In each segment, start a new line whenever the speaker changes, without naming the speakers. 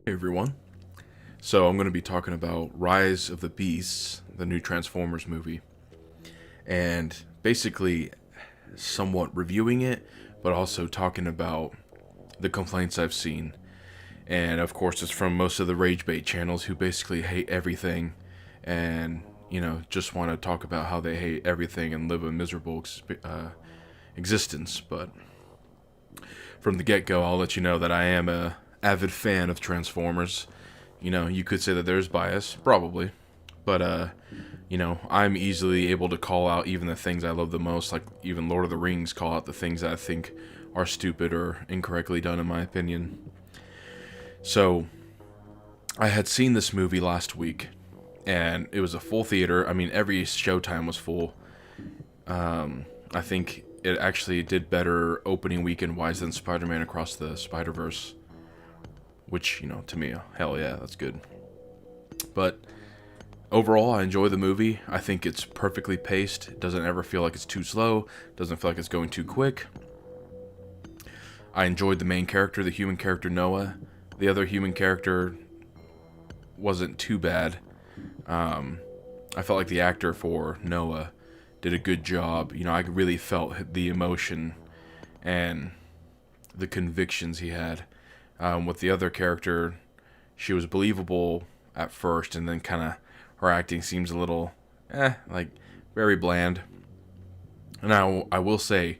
Hey everyone. So I'm going to be talking about Rise of the Beasts, the new Transformers movie, and basically somewhat reviewing it, but also talking about the complaints I've seen. And of course, it's from most of the rage bait channels who basically hate everything and, just want to talk about how they hate everything and live a miserable existence. But from the get go, I'll let you know that I am a avid fan of Transformers. You could say that there's bias, probably, but I'm easily able to call out even the things I love the most, like even Lord of the Rings call out the things that I think are stupid or incorrectly done in my opinion. So, I had seen this movie last week, and it was a full theater. I mean, every showtime was full. I think it actually did better opening weekend wise than Spider-Man Across the Spider-Verse, which, to me, hell yeah, that's good. But overall, I enjoy the movie. I think it's perfectly paced. It doesn't ever feel like it's too slow. Doesn't feel like it's going too quick. I enjoyed the main character, the human character Noah. The other human character wasn't too bad. I felt like the actor for Noah did a good job. I really felt the emotion and the convictions he had. With the other character, she was believable at first, and then kind of her acting seems a little, like very bland. And I will say,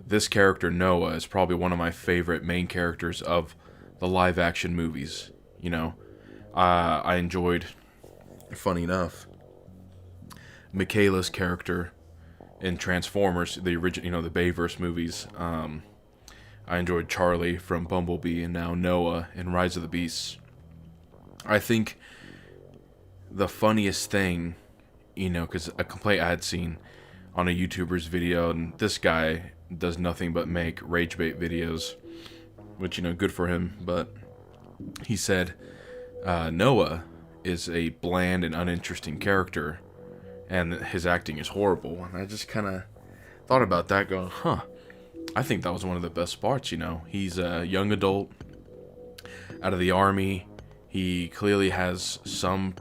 this character Noah is probably one of my favorite main characters of the live action movies. I enjoyed, funny enough, Michaela's character in Transformers, the original, the Bayverse movies. I enjoyed Charlie from Bumblebee, and now Noah in Rise of the Beasts. I think the funniest thing, because a complaint I had seen on a YouTuber's video, and this guy does nothing but make rage bait videos, which, good for him, but he said Noah is a bland and uninteresting character, and his acting is horrible. And I just kind of thought about that, going, I think that was one of the best parts. He's a young adult out of the army. He clearly has some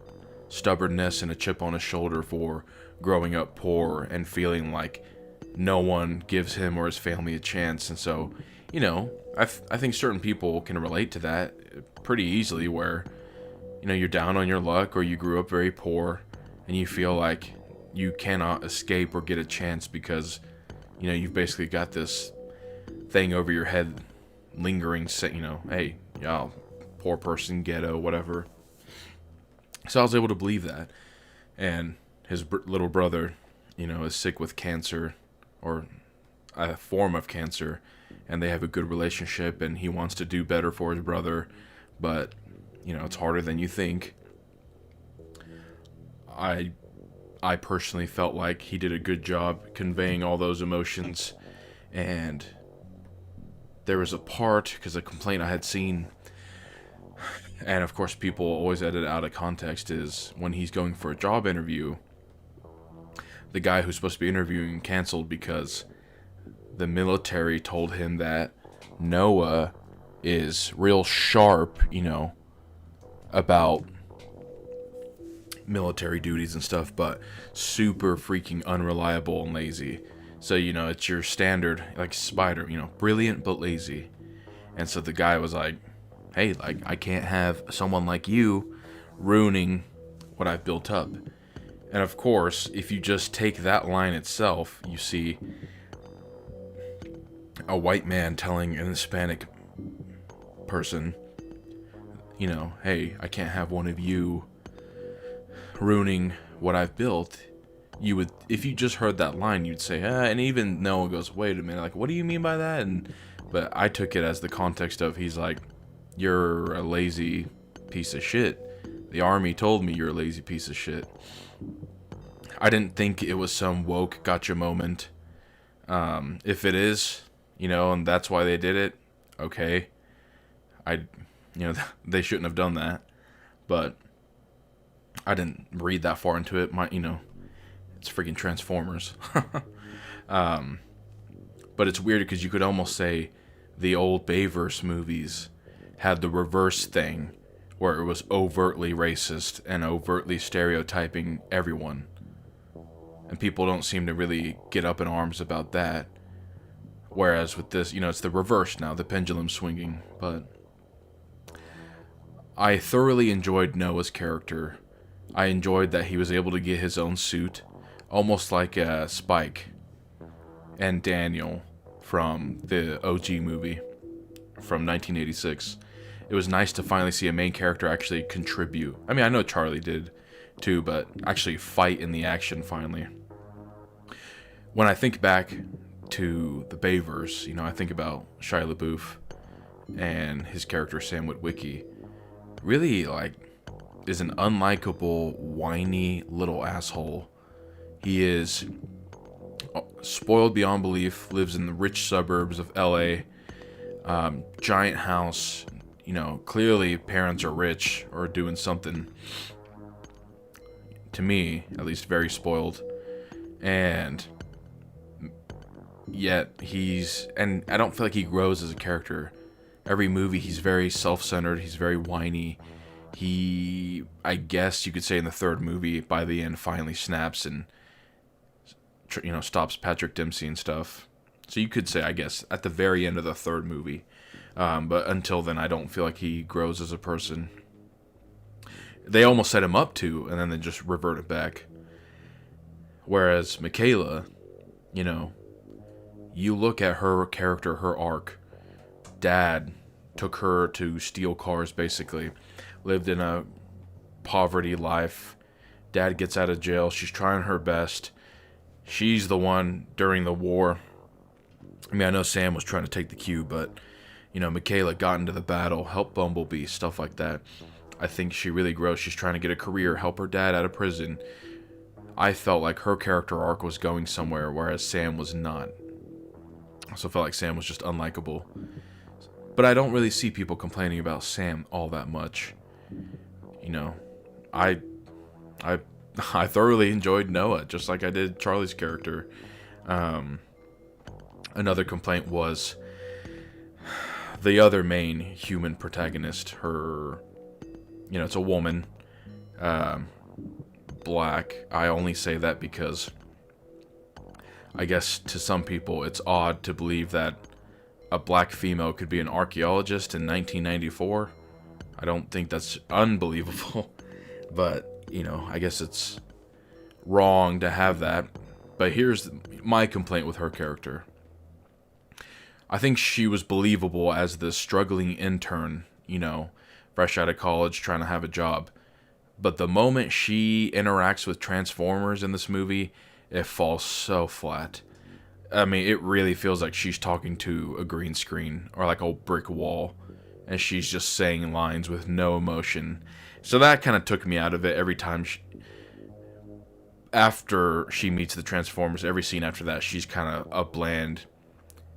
stubbornness and a chip on his shoulder for growing up poor and feeling like no one gives him or his family a chance. And so, I think certain people can relate to that pretty easily, where, you're down on your luck, or you grew up very poor and you feel like you cannot escape or get a chance because, you've basically got this thing over your head lingering, hey, y'all, poor person, ghetto, whatever. So I was able to believe that. And his little brother, is sick with cancer, or a form of cancer, and they have a good relationship, and he wants to do better for his brother, but, it's harder than you think. I personally felt like he did a good job conveying all those emotions, and there was a part, because a complaint I had seen, and of course people always edit out of context, is when he's going for a job interview, the guy who's supposed to be interviewing canceled because the military told him that Noah is real sharp, about military duties and stuff, but super freaking unreliable and lazy. So, it's your standard, like, Spider, brilliant but lazy. And so the guy was like, hey, like, I can't have someone like you ruining what I've built up. And of course, if you just take that line itself, you see a white man telling an Hispanic person, hey, I can't have one of you ruining what I've built. You would, if you just heard that line, you'd say, and even Noah goes, wait a minute, like, what do you mean by that? But I took it as the context of, he's like, you're a lazy piece of shit. The army told me you're a lazy piece of shit. I didn't think it was some woke gotcha moment. If it is, and that's why they did it, okay. They shouldn't have done that. But I didn't read that far into it. It's freaking Transformers. But it's weird because you could almost say the old Bayverse movies had the reverse thing where it was overtly racist and overtly stereotyping everyone. And people don't seem to really get up in arms about that. Whereas with this, it's the reverse now, the pendulum swinging. But I thoroughly enjoyed Noah's character. I enjoyed that he was able to get his own suit, almost like Spike and Daniel from the OG movie from 1986. It was nice to finally see a main character actually contribute. I mean, I know Charlie did too, but actually fight in the action finally. When I think back to the Bayverse, I think about Shia LaBeouf and his character Sam Witwicky. Really, is an unlikable, whiny little asshole. He is spoiled beyond belief, lives in the rich suburbs of LA, giant house, clearly parents are rich or doing something, to me, at least, very spoiled. And yet and I don't feel like he grows as a character. Every movie, he's very self-centered, he's very whiny. He, I guess you could say in the third movie, by the end, finally snaps and, stops Patrick Dempsey and stuff. So you could say, I guess, at the very end of the third movie. But until then, I don't feel like he grows as a person. They almost set him up to, and then they just reverted back. Whereas Michaela, you look at her character, her arc. Dad took her to steal cars, basically. Lived in a poverty life. Dad gets out of jail. She's trying her best. She's the one during the war. I mean, I know Sam was trying to take the cue, but, Michaela got into the battle, helped Bumblebee, stuff like that. I think she really grows. She's trying to get a career, help her dad out of prison. I felt like her character arc was going somewhere, whereas Sam was not. I also felt like Sam was just unlikable. But I don't really see people complaining about Sam all that much. I thoroughly enjoyed Noah, just like I did Charlie's character. Another complaint was the other main human protagonist. Her, it's a woman, black. I only say that because I guess to some people it's odd to believe that a black female could be an archaeologist in 1994. I don't think that's unbelievable, but, I guess it's wrong to have that. But here's my complaint with her character. I think she was believable as the struggling intern, fresh out of college, trying to have a job. But the moment she interacts with Transformers in this movie, it falls so flat. I mean, it really feels like she's talking to a green screen or like a brick wall, and she's just saying lines with no emotion. So that kind of took me out of it every time. After she meets the Transformers, every scene after that, she's kind of a bland,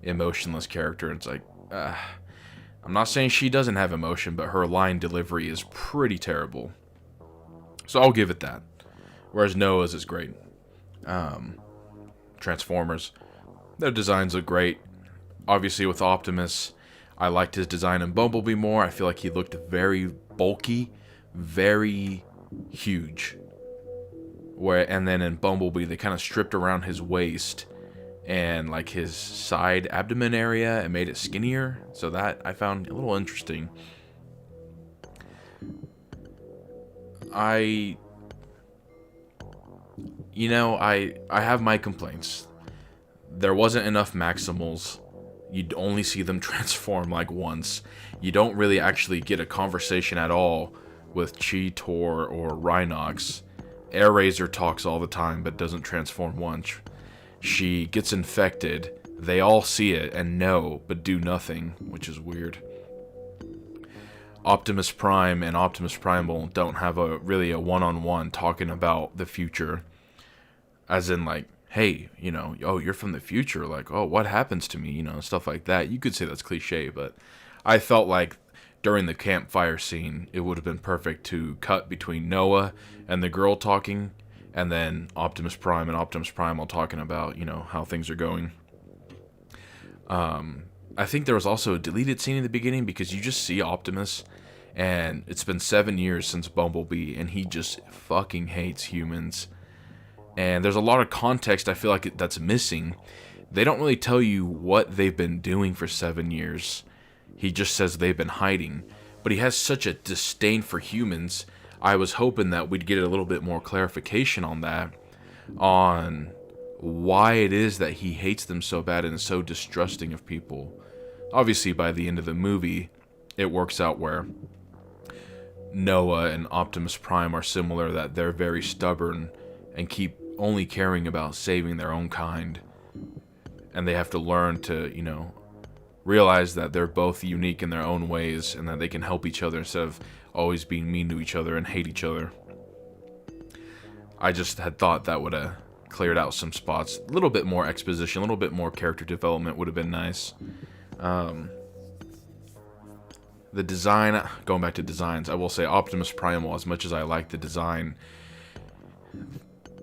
emotionless character. It's like, I'm not saying she doesn't have emotion, but her line delivery is pretty terrible. So I'll give it that. Whereas Noah's is great. Transformers, their designs look great. Obviously with Optimus, I liked his design in Bumblebee more. I feel like he looked very bulky, very huge. And then in Bumblebee, they kind of stripped around his waist and like his side abdomen area and made it skinnier. So that I found a little interesting. I have my complaints. There wasn't enough Maximals. You'd only see them transform like once. You don't really actually get a conversation at all with Cheetor or Rhinox. Airazor talks all the time but doesn't transform once. She gets infected. They all see it and know but do nothing, which is weird. Optimus Prime and Optimus Primal don't have really a one-on-one talking about the future. As in like, hey, oh, you're from the future. Like, oh, what happens to me? Stuff like that. You could say that's cliche, but I felt like during the campfire scene, it would have been perfect to cut between Noah and the girl talking, and then Optimus Prime and Optimus Primal talking about, how things are going. I think there was also a deleted scene in the beginning because you just see Optimus, and it's been 7 years since Bumblebee, and he just fucking hates humans. And there's a lot of context I feel like that's missing. They don't really tell you what they've been doing for 7 years. He just says they've been hiding. But he has such a disdain for humans. I was hoping that we'd get a little bit more clarification on that, on why it is that he hates them so bad and is so distrusting of people. Obviously, by the end of the movie, it works out where Noah and Optimus Prime are similar, that they're very stubborn and keep only caring about saving their own kind. And they have to learn to, realize that they're both unique in their own ways and that they can help each other instead of always being mean to each other and hate each other. I just had thought that would have cleared out some spots. A little bit more exposition, a little bit more character development would have been nice. The design, going back to designs, I will say Optimus Primal, as much as I like the design,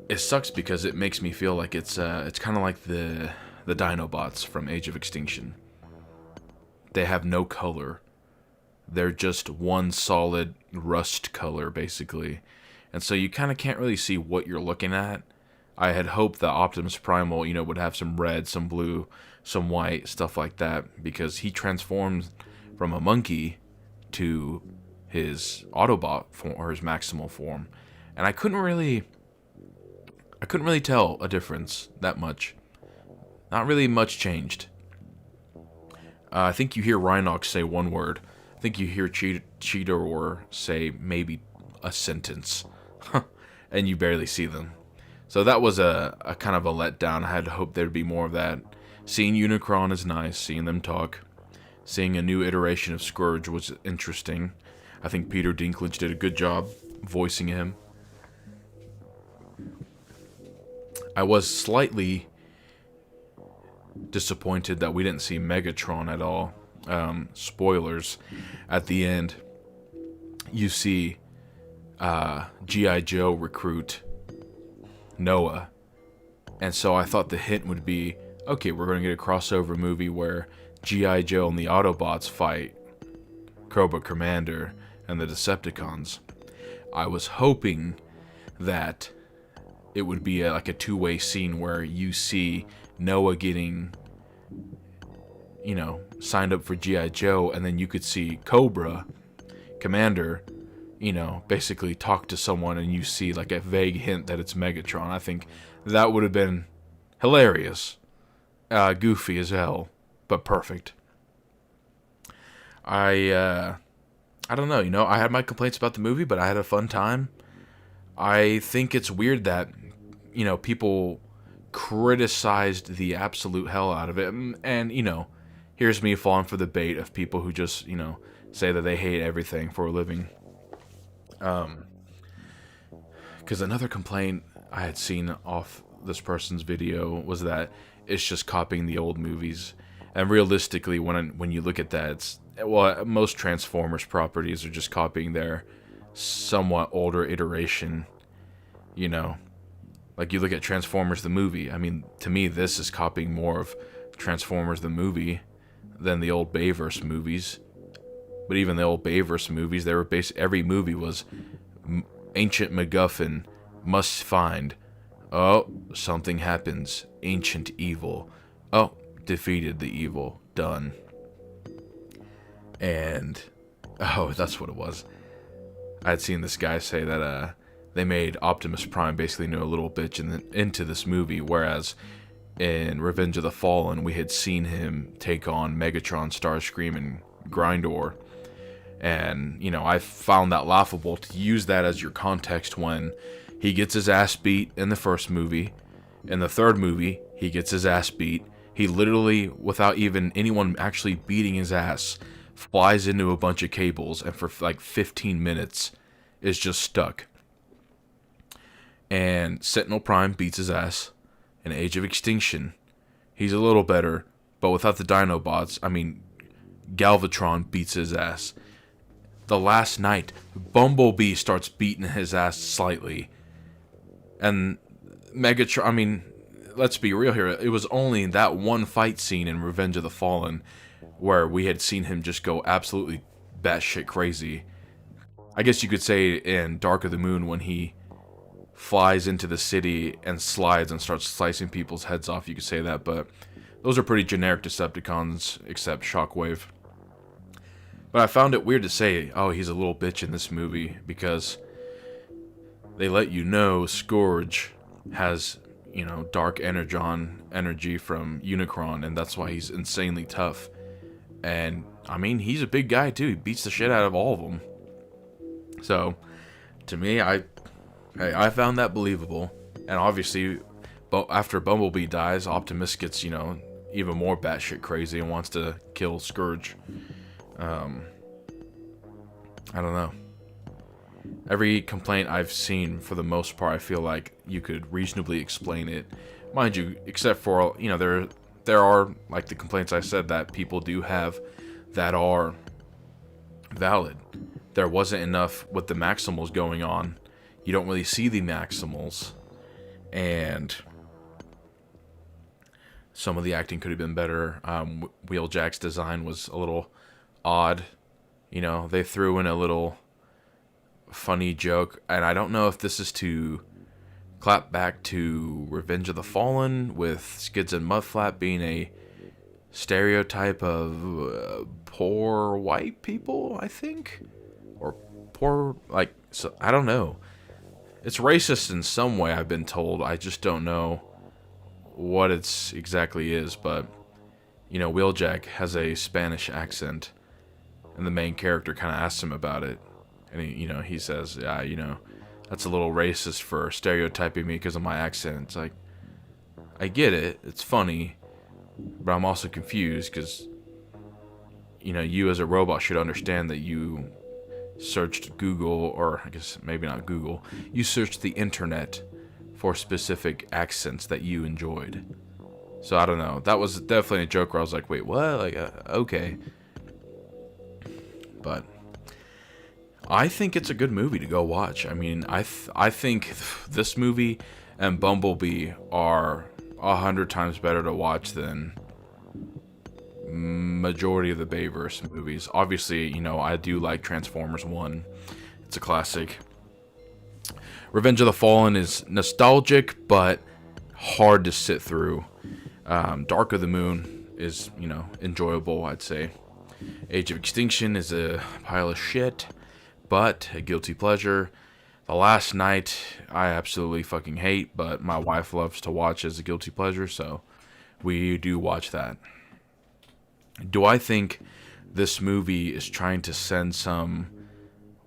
it sucks because it makes me feel like it's kind of like the Dinobots from Age of Extinction. They have no color. They're just one solid rust color, basically. And so you kind of can't really see what you're looking at. I had hoped that Optimus Primal, would have some red, some blue, some white, stuff like that, because he transformed from a monkey to his Autobot form, or his maximal form. And I couldn't really tell a difference that much. Not really much changed. I think you hear Rhinox say one word. I think you hear Cheetor say maybe a sentence. And you barely see them. So that was a kind of a letdown. I had hoped there'd be more of that. Seeing Unicron is nice. Seeing them talk. Seeing a new iteration of Scourge was interesting. I think Peter Dinklage did a good job voicing him. I was slightly disappointed that we didn't see Megatron at all. Spoilers. At the end, you see G.I. Joe recruit Noah. And so I thought the hint would be, okay, we're going to get a crossover movie where G.I. Joe and the Autobots fight Cobra Commander and the Decepticons. I was hoping that it would be like a two-way scene where you see Noah getting, signed up for G.I. Joe, and then you could see Cobra Commander, basically talk to someone, and you see like a vague hint that it's Megatron. I think that would have been hilarious. Goofy as hell, but perfect. I don't know, I had my complaints about the movie, but I had a fun time. I think it's weird that, people criticized the absolute hell out of it. And, here's me falling for the bait of people who just, say that they hate everything for a living. Because another complaint I had seen off this person's video was that it's just copying the old movies. And realistically, when you look at that, most Transformers properties are just copying their somewhat older iteration. Like you look at Transformers the movie. I mean, to me, this is copying more of Transformers the movie than the old Bayverse movies. But even the old Bayverse movies, they were every movie was ancient MacGuffin, must find. Oh, something happens. Ancient evil. Oh, defeated the evil. Done. And that's what it was. I had seen this guy say that they made Optimus Prime basically into a little bitch into this movie, whereas in Revenge of the Fallen, we had seen him take on Megatron, Starscream, and Grindor. And, I found that laughable to use that as your context when he gets his ass beat in the first movie. In the third movie, he gets his ass beat. He literally, without even anyone actually beating his ass, flies into a bunch of cables and for like 15 minutes is just stuck. And Sentinel Prime beats his ass in Age of Extinction. He's a little better, but without the Dinobots, Galvatron beats his ass. The Last Knight, Bumblebee starts beating his ass slightly. And Megatron, let's be real here, it was only that one fight scene in Revenge of the Fallen where we had seen him just go absolutely batshit crazy. I guess you could say in Dark of the Moon when he flies into the city and slides and starts slicing people's heads off, you could say that, but those are pretty generic Decepticons, except Shockwave. But I found it weird to say, oh, he's a little bitch in this movie, because they let you know Scourge has, you know, Dark Energon energy from Unicron, and that's why he's insanely tough. And, I mean, he's a big guy, too. He beats the shit out of all of them. So, to me, I found that believable. And obviously, after Bumblebee dies, Optimus gets, you know, even more batshit crazy and wants to kill Scourge. I don't know. Every complaint I've seen, for the most part, I feel like you could reasonably explain it. Mind you, except for, you know, there are, like the complaints I said, that people do have that are valid. There wasn't enough with the Maximals going on. You don't really see the Maximals. And some of the acting could have been better. Wheeljack's design was a little odd. You know, they threw in a little funny joke. And I don't know if this is to clap back to Revenge of the Fallen, with Skids and Mudflap being a stereotype of poor white people, I think. Or poor, like, so, I don't know. It's racist in some way, I've been told. I just don't know what it exactly is. But, you know, Wheeljack has a Spanish accent, and the main character kind of asks him about it. And, he says, yeah, you know, that's a little racist for stereotyping me because of my accent. It's like, I get it. It's funny. But I'm also confused because, you know, you as a robot should understand that you searched Google, or I guess maybe not Google, you searched the internet for specific accents that you enjoyed. So I don't know. That was definitely a joke where I was like, wait, what? Like, okay. But I think it's a good movie to go watch. I mean, I think this movie and Bumblebee are 100 times better to watch than majority of the Bayverse movies. Obviously, you know, I do like Transformers 1. It's a classic. Revenge of the Fallen is nostalgic, but hard to sit through. Dark of the Moon is, you know, enjoyable, I'd say. Age of Extinction is a pile of shit, but a guilty pleasure. The Last Night, I absolutely fucking hate, but my wife loves to watch as a guilty pleasure, so we do watch that. Do I think this movie is trying to send some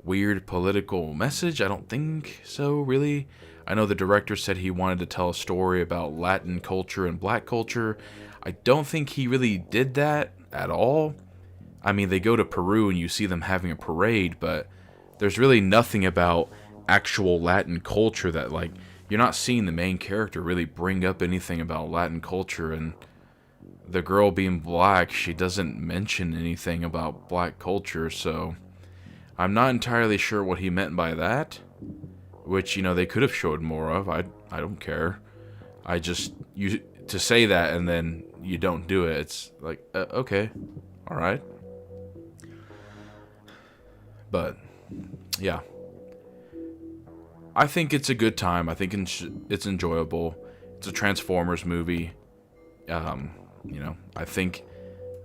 weird political message? I don't think so, really. I know the director said he wanted to tell a story about Latin culture and black culture. I don't think he really did that at all. I mean, they go to Peru and you see them having a parade, but there's really nothing about actual Latin culture that, like, you're not seeing the main character really bring up anything about Latin culture. And the girl being black, she doesn't mention anything about black culture, so I'm not entirely sure what he meant by that, which, you know, they could have showed more of. I don't care. I just, to say that and then you don't do it, it's like, okay, all right. But yeah, I think it's a good time. I think it's enjoyable. It's a Transformers movie. You know, I think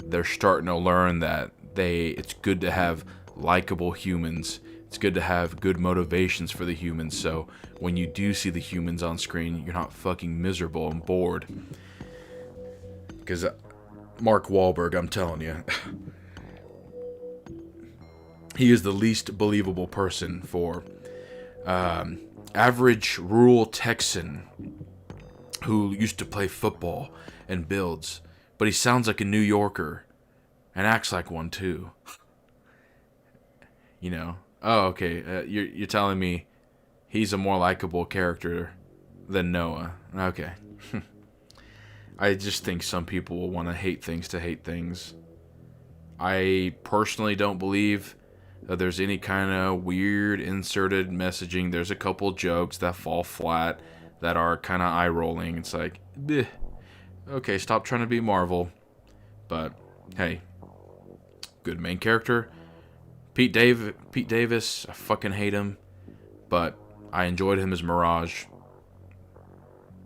they're starting to learn that it's good to have likable humans. It's good to have good motivations for the humans, so when you do see the humans on screen, you're not fucking miserable and bored. Because Mark Wahlberg, I'm telling you, he is the least believable person for average rural Texan who used to play football and builds, but he sounds like a New Yorker and acts like one too. You know? Oh, okay. You're telling me he's a more likable character than Noah. Okay. I just think some people will want to hate things. I personally don't believe that there's any kind of weird inserted messaging. There's a couple jokes that fall flat that are kind of eye-rolling. It's like, bleh. Okay, stop trying to be Marvel. But, hey, good main character. Pete Davis, I fucking hate him, but I enjoyed him as Mirage.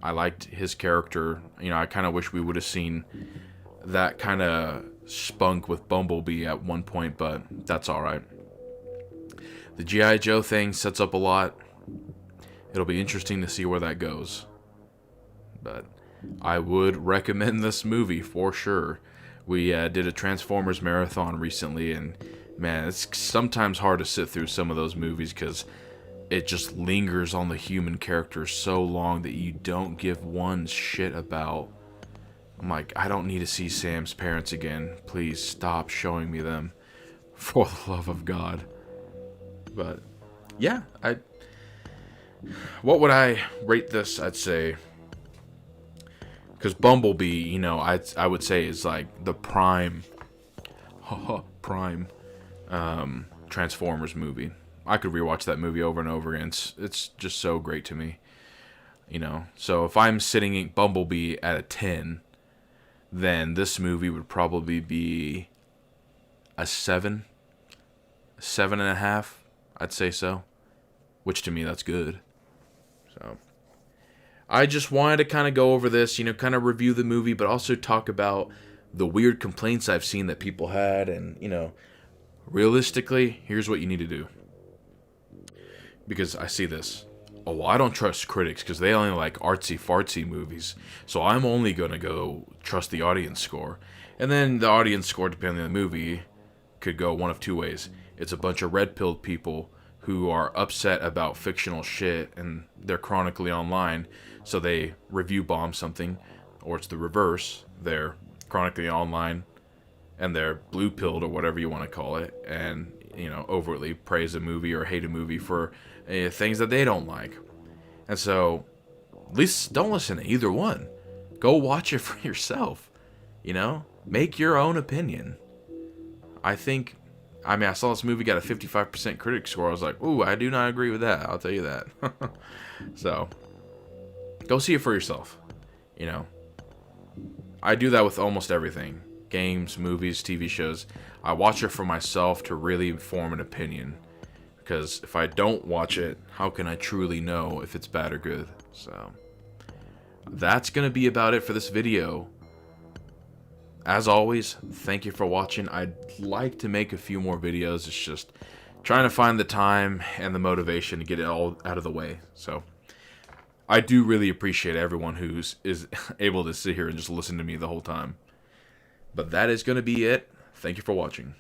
I liked his character. You know, I kind of wish we would have seen that kind of spunk with Bumblebee at one point, but that's alright. The G.I. Joe thing sets up a lot. It'll be interesting to see where that goes. But I would recommend this movie for sure. We did a Transformers marathon recently, and man, it's sometimes hard to sit through some of those movies because it just lingers on the human characters so long that you don't give one shit about. I'm like, I don't need to see Sam's parents again. Please stop showing me them. For the love of God. But yeah, what would I rate this? I'd say, because Bumblebee, you know, I would say is like the prime Transformers movie. I could rewatch that movie over and over again. It's just so great to me, you know. So if I'm sitting Bumblebee at a 10, then this movie would probably be a 7, 7.5. I'd say so, which to me that's good. So I just wanted to kind of go over this, you know, kind of review the movie, but also talk about the weird complaints I've seen that people had, and you know, realistically, here's what you need to do. Because I see this. Oh, well, I don't trust critics because they only like artsy-fartsy movies. So I'm only going to go trust the audience score. And then the audience score, depending on the movie, could go one of two ways. It's a bunch of red-pilled people who are upset about fictional shit and they're chronically online, so they review bomb something. Or it's the reverse. They're chronically online and they're blue-pilled or whatever you want to call it, and you know, overtly praise a movie or hate a movie for things that they don't like. And so, at least don't listen to either one. Go watch it for yourself. You know? Make your own opinion. I saw this movie got a 55% critic score. I was like, ooh, I do not agree with that. I'll tell you that. So, go see it for yourself. You know? I do that with almost everything. Games, movies, TV shows. I watch it for myself to really form an opinion. Because if I don't watch it, how can I truly know if it's bad or good? So, that's going to be about it for this video. As always, thank you for watching. I'd like to make a few more videos. It's just trying to find the time and the motivation to get it all out of the way. So, I do really appreciate everyone is able to sit here and just listen to me the whole time. But that is going to be it. Thank you for watching.